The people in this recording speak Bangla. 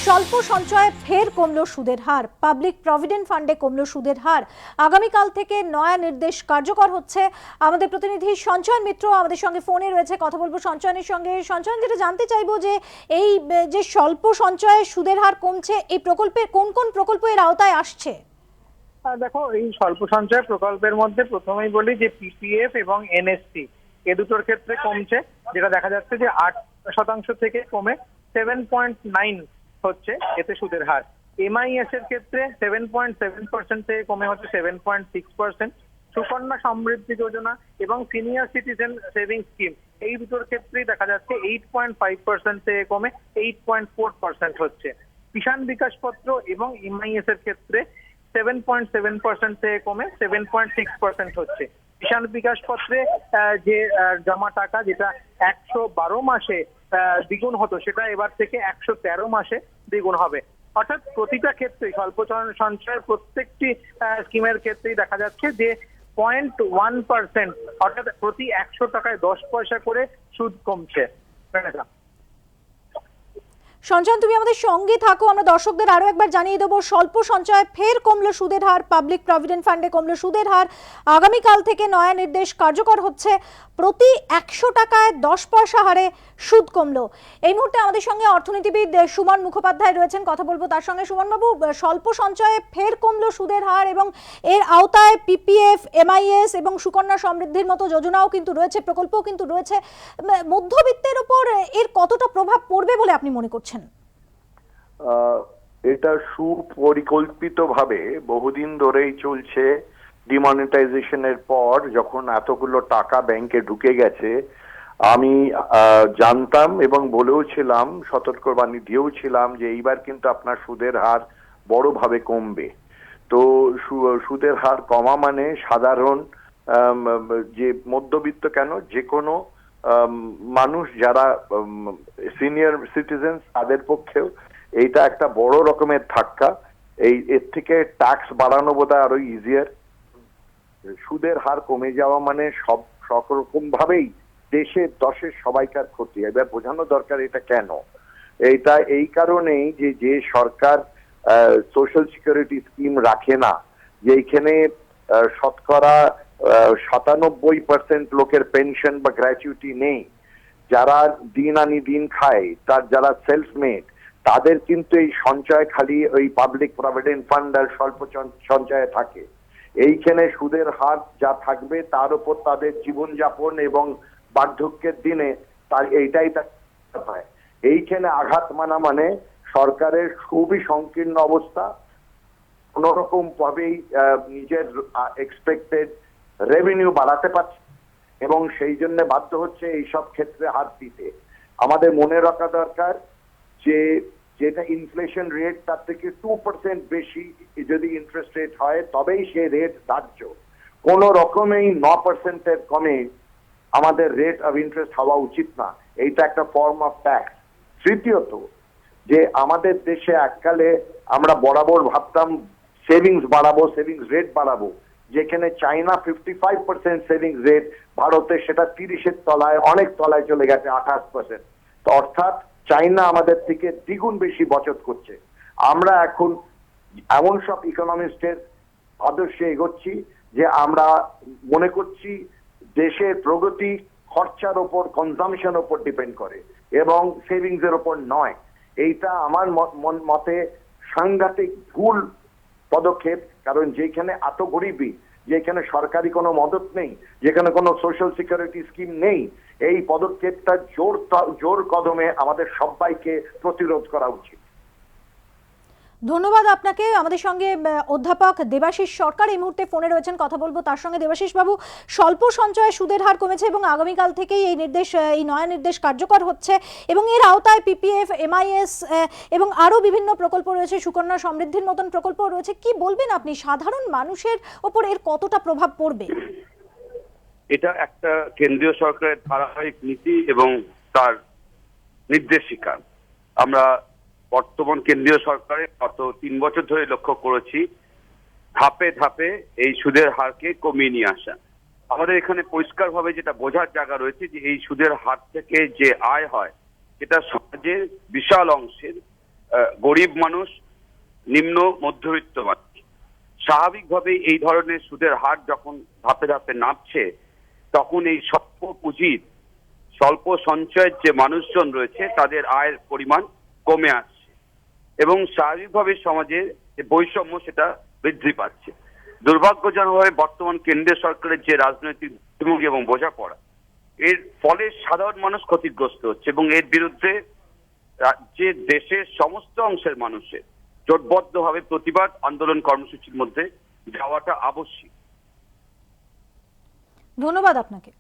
স্বল্প সঞ্চয়ে ফের কমলো সুদের হার। পাবলিক প্রভিডেন্ট ফান্ডে কমলো সুদের হার। আগামীকাল থেকে নয়া নির্দেশ কার্যকর হচ্ছে। আমাদের প্রতিনিধি সঞ্চয়ন মিত্র আমাদের সঙ্গে ফোনে রয়েছে, কথা বলবো সঞ্চয়নের সঙ্গে। সঞ্চয়ন, যেটা জানতে চাইবো যে এই যে স্বল্প সঞ্চয়ে সুদের হার কমছে, এই প্রকল্পের কোন কোন প্রকল্প এর আওতায় আসছে? দেখো, এই স্বল্প সঞ্চয় প্রকল্পের মধ্যে প্রথমেই বলি যে পিপিএফ এবং এনএসসি এ দুটোর ক্ষেত্রে কমছে, যেটা দেখা যাচ্ছে যে 8% থেকে কমে 7.9 হচ্ছে এতে সুদের হার। এমআইএস এর ক্ষেত্রে 7.7% থেকে কমে হচ্ছে 7.6%। সুকন্যা সমৃদ্ধি যোজনা এবং সিনিয়র সিটিজেন সেভিং স্কিম এই দুটোর ক্ষেত্রেই দেখা যাচ্ছে 8.5% থেকে কমে 8.4% হচ্ছে। কিষাণ বিকাশ পত্র এবং এমআইএস এর ক্ষেত্রে 7.7% থেকে কমে 7.6% হচ্ছে। কিষাণ বিকাশ পত্রে যে জমা টাকা, যেটা 112 মাসে দ্বিগুণ হতো, সেটা এবার থেকে 113 মাসে দ্বিগুণ হবে। অর্থাৎ প্রতিটা ক্ষেত্রেই স্বল্প সঞ্চয়ের প্রত্যেকটি স্কিমের ক্ষেত্রেই দেখা যাচ্ছে যে 0.1%, অর্থাৎ প্রতি 100 টাকায় 10 পয়সা করে সুদ কমছে। সঞ্চয়ন, তুমি আমাদের সঙ্গে থাকো। আমরা দর্শকদের আরো একবার জানিয়ে দেবো, স্বল্প সঞ্চয়ে ফের কমলো সুদের হার। পাবলিক প্রভিডেন্ট ফান্ডে কমলো সুদের হার। আগামীকাল থেকে নয়া নির্দেশ কার্যকর হচ্ছে। প্রতি 100 টাকায় 10 পয়সা হারে সুদ কমলো। এই মুহূর্তে আমাদের সঙ্গে অর্থনীতিবিদ সুমন মুখোপাধ্যায় রয়েছেন, কথা বলবো তার সঙ্গে। সুমন বাবু, স্বল্প সঞ্চয়ে ফের কমলো সুদের হার এবং এর আওতায় পিপিএফ, এমআইএস এবং সুকন্যা সমৃদ্ধির মতো যোজনাও কিন্তু রয়েছে, প্রকল্পও কিন্তু রয়েছে। মধ্যবিত্তের উপর এর কতটা প্রভাব পড়বে বলে আপনি মনে করছেন? এটা সুপরিকল্পিতভাবে বহুদিন ধরেই চলছে। ডিমনিটাইজেশনের পর যখন এতগুলো টাকা ব্যাংকে ঢুকে গেছে, আমি জানতাম এবং বলেও ছিলাম, সতর্কবাণী দিয়েও ছিলাম যে এইবার কিন্তু আপনার সুদের হার বড়ভাবে কমবে। তো সুদের হার কমা মানে সাধারণ যে মধ্যবিত্ত কেন, যে কোনো মানুষ যারা সিনিয়র সিটিজেন, তাদের পক্ষেও এইটা একটা বড় রকমের ধাক্কা। এর থেকে ট্যাক্স বাড়ানো বোধহয় আরো ইজিয়ার। সুদের হার কমে যাওয়া মানে সব রকম ভাবেই দেশের দশের সবাইকার ক্ষতি। এবার বোঝানো দরকার এটা কেন। এইটা এই কারণেই যে সরকার সোশ্যাল সিকিউরিটি স্কিম রাখে না, যেখানে শতকরা 97% লোকের পেনশন বা গ্র্যাচুইটি নেই, যারা দিন আনি দিন খায়, তার যারা সেলফ মেড, তাদের কিন্তু এই সঞ্চয় খালি ওই পাবলিক প্রভিডেন্ট ফান্ড আর স্বল্প সঞ্চয়ে থাকে। এইখানে সুদের হার যা থাকবে তার উপর তাদের জীবনযাপন এবং বার্ধক্যের দিনে তার এইটাই হয়। এইখানে আঘাত মানা মানে সরকারের খুবই সংকীর্ণ অবস্থা। কোন রকম ভাবেই নিজের এক্সপেক্টেড রেভিনিউ বাড়াতে পারছে এবং সেই জন্য বাধ্য হচ্ছে এইসব ক্ষেত্রে হাত দিতে। আমাদের মনে রাখা দরকার যে যেটা ইনফ্লেশন রেট, তার থেকে 2% বেশি যদি ইন্টারেস্ট রেট হয় তবেই সে রেট ধার্য। কোন রকমেই 9% কমে আমাদের রেট অফ ইন্টারেস্ট হওয়া উচিত না। এইটা একটা ফর্ম অফ ট্যাক্স। তৃতীয়ত, যে আমাদের দেশে এককালে আমরা বরাবর ভাবতাম সেভিংস বাড়াবো, সেভিংস রেট বাড়াবো, যেখানে চাইনা 55% সেভিংস রেট, ভারতে সেটা 30-এর তলায়, অনেক তলায় চলে গেছে 28%। অর্থাৎ চাইনা আমাদের থেকে দ্বিগুণ বেশি বচত করছে। আমরা এখন এমন সব ইকোনমিস্টের আদর্শে এগোচ্ছি যে আমরা মনে করছি দেশের প্রগতি খরচার ওপর, কনজামশন ওপর ডিপেন্ড করে এবং সেভিংস এর ওপর নয়। এইটা আমার মতে সাংঘাতিক ভুল পদক্ষেপ। কারণ যেখানে এত গরিবী, যেখানে সরকারি কোনো মদত নেই, যেখানে কোনো সোশ্যাল সিকিউরিটি স্কিম নেই, এই পদক্ষেপটা জোর কদমে আমাদের সবাইকে প্রতিরোধ করা উচিত। ধন্যবাদ আপনাকে। আমাদের সঙ্গে অধ্যাপক দেবাশিস সরকার এই মুহূর্তে ফোনে রয়েছেন, কথা বলবো তার সঙ্গে। দেবাশিস বাবু, স্বল্প সঞ্চয়ে সুদের হার কমেছে এবং আগামীকাল থেকেই এই নয়া নির্দেশ কার্যকর হচ্ছে এবং এর আওতায় পিপিএফ, এমআইএস এবং আরো বিভিন্ন প্রকল্প রয়েছে, সুকন্যা সমৃদ্ধির মতন প্রকল্প রয়েছে। কি বলবেন আপনি, সাধারণ মানুষের ওপর এর কতটা প্রভাব পড়বে? এটা একটা কেন্দ্রীয় সরকারের ধারাবাহিক নীতি এবং তার নির্দেশিকা। আমরা বর্তমান কেন্দ্রীয় সরকারের গত 3 বছর ধরে লক্ষ্য করেছি ধাপে ধাপে এই সুদের হারকে কমিয়ে নিয়ে আসা। আমাদের এখানে পরিষ্কারভাবে যেটা বোঝার জায়গা রয়েছে যে এই সুদের হার থেকে যে আয় হয়, এটা সমাজের বিশাল অংশের গরিব মানুষ, নিম্ন মধ্যবিত্ত মানুষ। স্বাভাবিকভাবে এই ধরনের সুদের হার যখন ধাপে ধাপে নামছে, তখন এই স্বল্প পুঁজির, স্বল্প সঞ্চয়ের যে মানুষজন রয়েছে তাদের আয়ের পরিমাণ কমে আসছে এবং স্বাভাবিকভাবে সমাজের যে বৈষম্য সেটা বৃদ্ধি পাচ্ছে। দুর্ভাগ্যজনকভাবে বর্তমান কেন্দ্রীয় সরকারের যে রাজনৈতিক দৃষ্টিভঙ্গি এবং বোঝাপড়া, এর ফলে সাধারণ মানুষ ক্ষতিগ্রস্ত হচ্ছে এবং এর বিরুদ্ধে রাজ্যের দেশের সমস্ত অংশের মানুষের জোটবদ্ধভাবে প্রতিবাদ আন্দোলন কর্মসূচির মধ্যে যাওয়াটা আবশ্যিক। ধন্যবাদ আপনাকে।